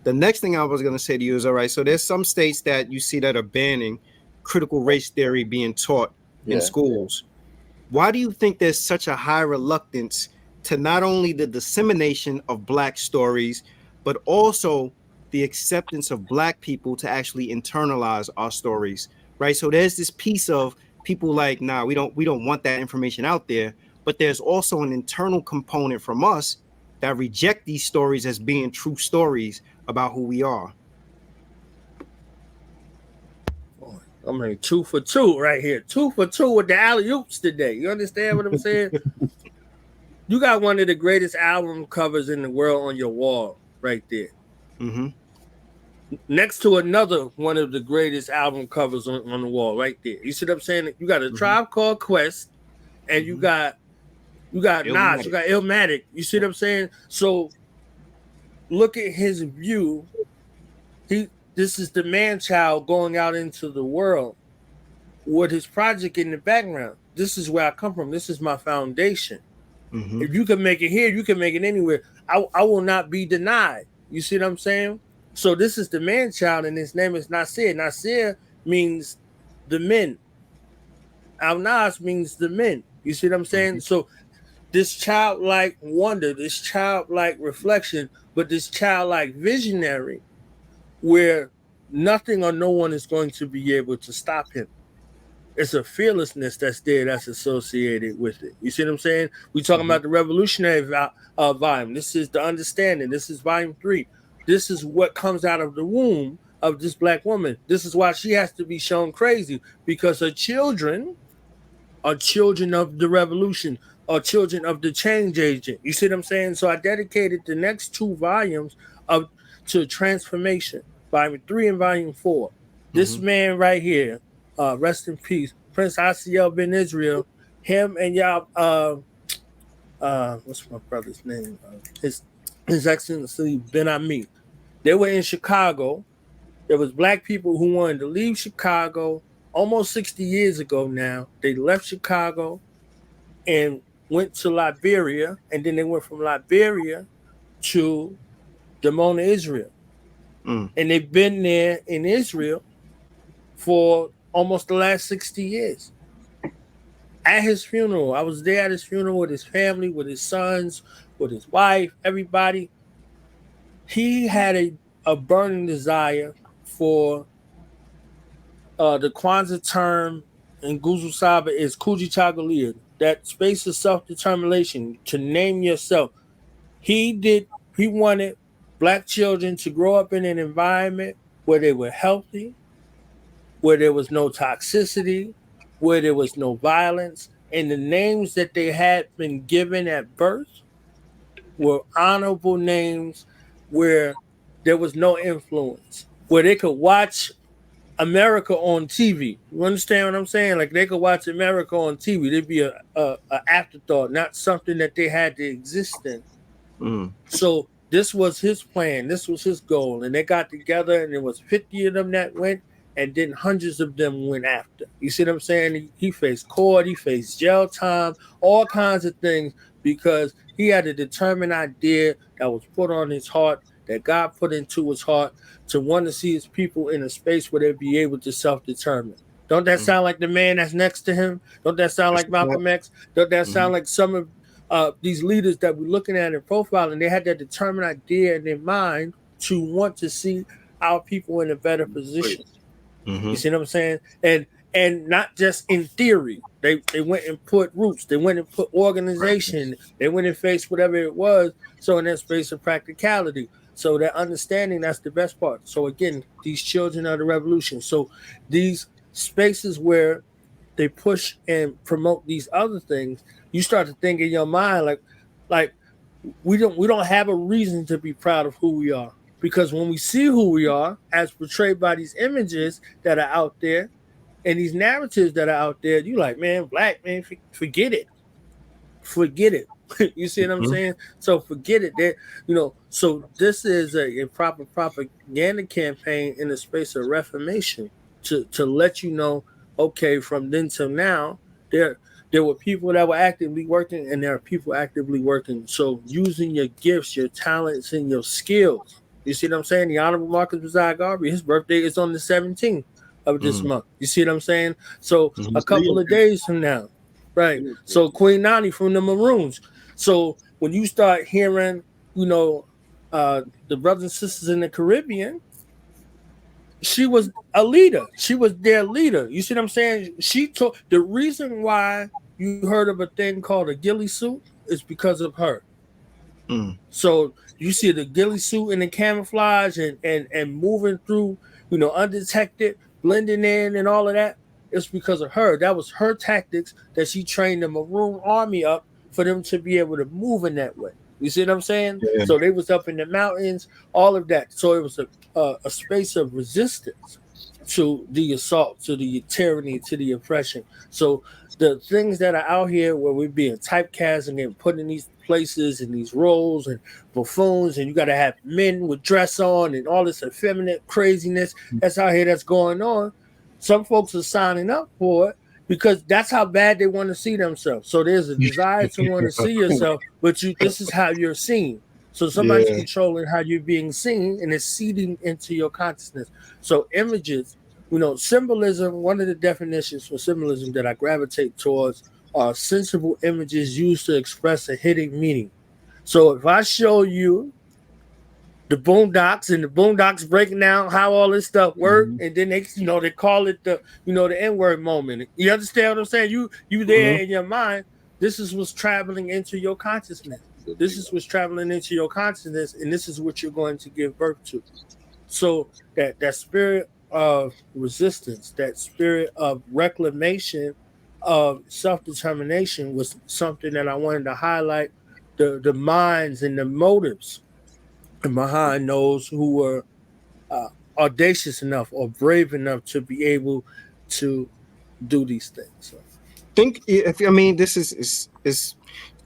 The next thing I was going to say to you is, all right, so there's some states that you see that are banning critical race theory being taught in schools. Why do you think there's such a high reluctance to not only the dissemination of Black stories, but also the acceptance of Black people to actually internalize our stories, right? So there's this piece of people like, nah, we don't want that information out there, but there's also an internal component from us that reject these stories as being true stories about who we are. I mean, 2 for 2 right here. 2 for 2 with the alley-oops today. You understand what I'm saying? You got one of the greatest album covers in the world on your wall right there. Mm-hmm. Next to another one of the greatest album covers on the wall right there. You see what I'm saying? You got a Tribe Called Quest, and you got Nas, you got Illmatic. You see what I'm saying? So look at his view. This is the man-child going out into the world with his project in the background. This is where I come from. This is my foundation. Mm-hmm. If you can make it here, you can make it anywhere. I will not be denied. You see what I'm saying? So this is the man-child, and his name is Nasir. Nasir means the men. Al-Nas means the men. You see what I'm saying? Mm-hmm. So this childlike wonder, this childlike reflection, but this childlike visionary, where nothing or no one is going to be able to stop him. It's a fearlessness that's there that's associated with it. You see what I'm saying? We're talking about the revolutionary volume. This is the understanding. This is volume 3. This is what comes out of the womb of this Black woman. This is why she has to be shown crazy, because her children are children of the revolution, are children of the change agent. You see what I'm saying? So I dedicated the next 2 volumes to transformation, volume 3 and volume 4. This man right here, rest in peace, Prince Asiel Ben Israel, him and y'all, what's my brother's name? His Excellency Ben Ami. They were in Chicago. There was Black people who wanted to leave Chicago almost 60 years ago now. They left Chicago and went to Liberia, and then they went from Liberia to Dimona, Israel. And they've been there in Israel for almost the last 60 years. At his funeral, I was there at his funeral with his family, with his sons, with his wife, everybody. He had a burning desire for the Kwanzaa term in Guzu Saba is Kujichagulia, that space of self-determination, to name yourself. He wanted Black children to grow up in an environment where they were healthy, where there was no toxicity, where there was no violence, and the names that they had been given at birth were honorable names, where there was no influence, where they could watch America on TV. You understand what I'm saying? Like, they could watch America on TV. There'd be a afterthought, not something that they had to exist in. So this was his plan. This was his goal. And they got together, and there was 50 of them that went, and then hundreds of them went after. You see what I'm saying? He faced court, he faced jail time, all kinds of things, because he had a determined idea that was put on his heart, that God put into his heart, to want to see his people in a space where they'd be able to self-determine. Don't that sound like the man that's next to him? Don't that sound like Malcolm X? Don't that sound like some of these leaders that we're looking at in profile, and they had that determined idea in their mind to want to see our people in a better position. You see what I'm saying? And not just in theory. They went and put roots. They went and put organization. They went and faced whatever it was. So in that space of practicality. So that understanding, that's the best part. So again, these children of the revolution. So these spaces where they push and promote these other things, you start to think in your mind like we don't have a reason to be proud of who we are. Because when we see who we are, as portrayed by these images that are out there and these narratives that are out there, you like, man, Black, man, forget it. Forget it. You see what I'm saying? So forget it. That, so this is a proper propaganda campaign in the space of reformation to let you know, okay, from then till now, there were people that were actively working, and there are people actively working. So using your gifts, your talents, and your skills, You see what I'm saying? The Honorable Marcus Bazai Garvey, his birthday is on the 17th of this month. You see what I'm saying? So a couple of days from now, right? So Queen Nani from the Maroons. So when you start hearing, the brothers and sisters in the Caribbean, she was a leader. She was their leader. You see what I'm saying? She told the reason why you heard of a thing called a ghillie suit is because of her. So you see the ghillie suit and the camouflage and moving through, undetected, blending in and all of that. It's because of her. That was her tactics that she trained the Maroon Army up for them to be able to move in that way. You see what I'm saying? Yeah. So they was up in the mountains, all of that. So it was a space of resistance to the assault, to the tyranny, to the oppression. So the things that are out here where we're being typecast and getting put in these places and these roles and buffoons, and you got to have men with dress on and all this effeminate craziness that's out here that's going on. Some folks are signing up for it because that's how bad they want to see themselves. So there's a desire to want to see yourself, but this is how you're seen. So somebody's controlling how you're being seen, and it's seeding into your consciousness. So images, symbolism, one of the definitions for symbolism that I gravitate towards are sensible images used to express a hidden meaning. So if I show you the Boondocks and the Boondocks breaking down how all this stuff works, and then they call it the N-word moment. You understand what I'm saying? You there in your mind. This is what's traveling into your consciousness. This is what's traveling into your consciousness, and this is what you're going to give birth to. So that spirit of resistance, that spirit of reclamation, of self-determination was something that I wanted to highlight. The minds and the motives behind those who were audacious enough or brave enough to be able to do these things. So. This is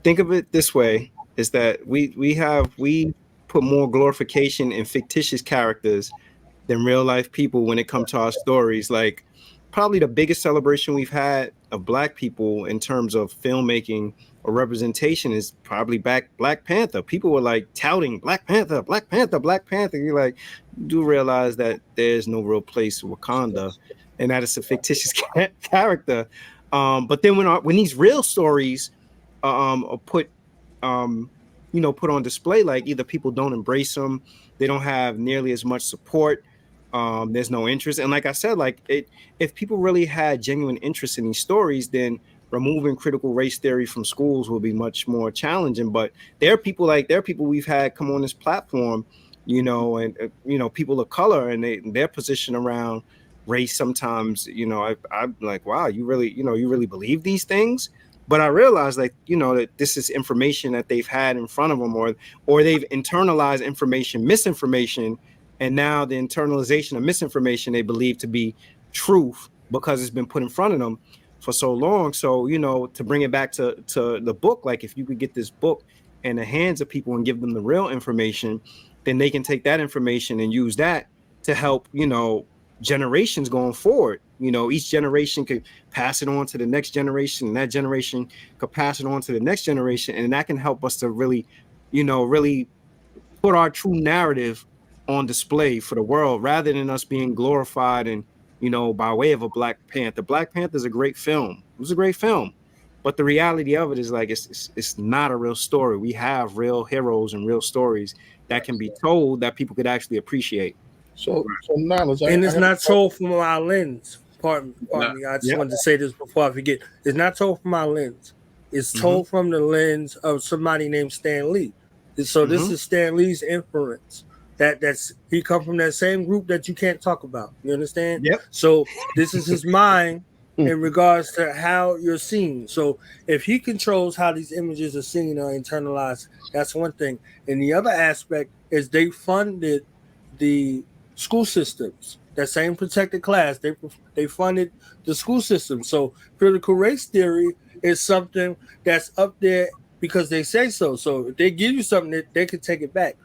think of it this way: is that we put more glorification in fictitious characters than real life people when it comes to our stories. Like probably the biggest celebration we've had of Black people in terms of filmmaking or representation is probably Black Panther. People were like touting Black Panther, Black Panther, Black Panther. You're like, you do realize that there's no real place in Wakanda, and that it's a fictitious character. But then when these real stories are put on display, like either people don't embrace them, they don't have nearly as much support. There's no interest. And like I said, if people really had genuine interest in these stories, then removing critical race theory from schools will be much more challenging. But there are people we've had come on this platform, and people of color, and their position around race sometimes, I'm like, wow, you really believe these things? But I realized that this is information that they've had in front of them, or they've internalized misinformation. And now the internalization of misinformation they believe to be truth because it's been put in front of them for so long. So, to bring it back to the book, like if you could get this book in the hands of people and give them the real information, then they can take that information and use that to help, generations going forward. Each generation could pass it on to the next generation, and that generation could pass it on to the next generation. And that can help us to really put our true narrative on display for the world, rather than us being glorified and by way of a Black Panther. Black Panther is a great film. It was a great film, but the reality of it is it's not a real story. We have real heroes and real stories that can be told that people could actually appreciate. So knowledge, and it's not told from our lens. Pardon me. I just wanted to say this before I forget. It's not told from our lens. It's told from the lens of somebody named Stan Lee. So this is Stan Lee's inference. He come from that same group that you can't talk about. You understand? Yep. So this is his mind in regards to how you're seen. So if he controls how these images are seen or internalized, that's one thing. And the other aspect is they funded the school systems. That same protected class, they funded the school system. So critical race theory is something that's up there because they say so. So if they give you something, they can take it back.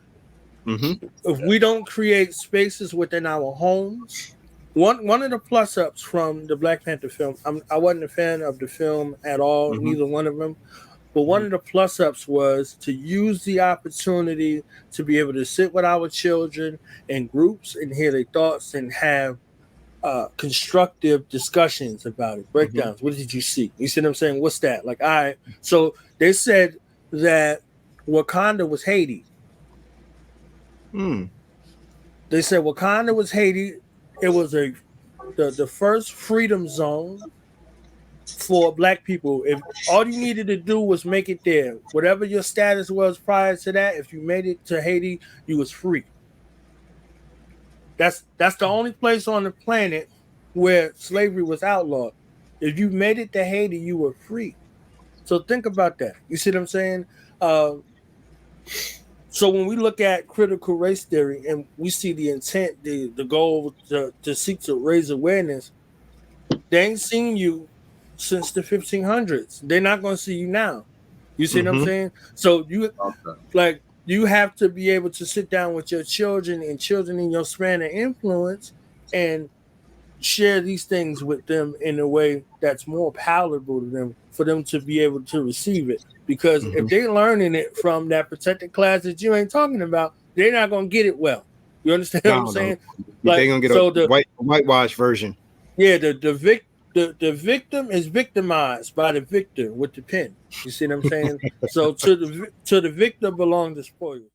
If we don't create spaces within our homes, one of the plus ups from the Black Panther film, I wasn't a fan of the film at all, neither one of them. But one of the plus ups was to use the opportunity to be able to sit with our children in groups and hear their thoughts and have constructive discussions about it, breakdowns. What did you see? You see what I'm saying? What's that? Like, all right. So they said that Wakanda was Haiti. They said Wakanda was Haiti. It was the first freedom zone for Black people. If all you needed to do was make it there, whatever your status was prior to that, if you made it to Haiti, you was free. That's the only place on the planet where slavery was outlawed. If you made it to Haiti, you were free. So think about that. You see what I'm saying? So when we look at critical race theory and we see the intent, the goal to seek to raise awareness, they ain't seen you since the 1500s. They're not going to see you now. You see what I'm saying? So you have to be able to sit down with your children and children in your span of influence and share these things with them in a way that's more palatable to them for them to be able to receive it. Because if they're learning it from that protected class that you ain't talking about, they're not going to get it well. You understand what I'm saying? Like, they're going to get a whitewash version. Yeah, the victim is victimized by the victor with the pen. You see what I'm saying? So to the victor belongs the spoils.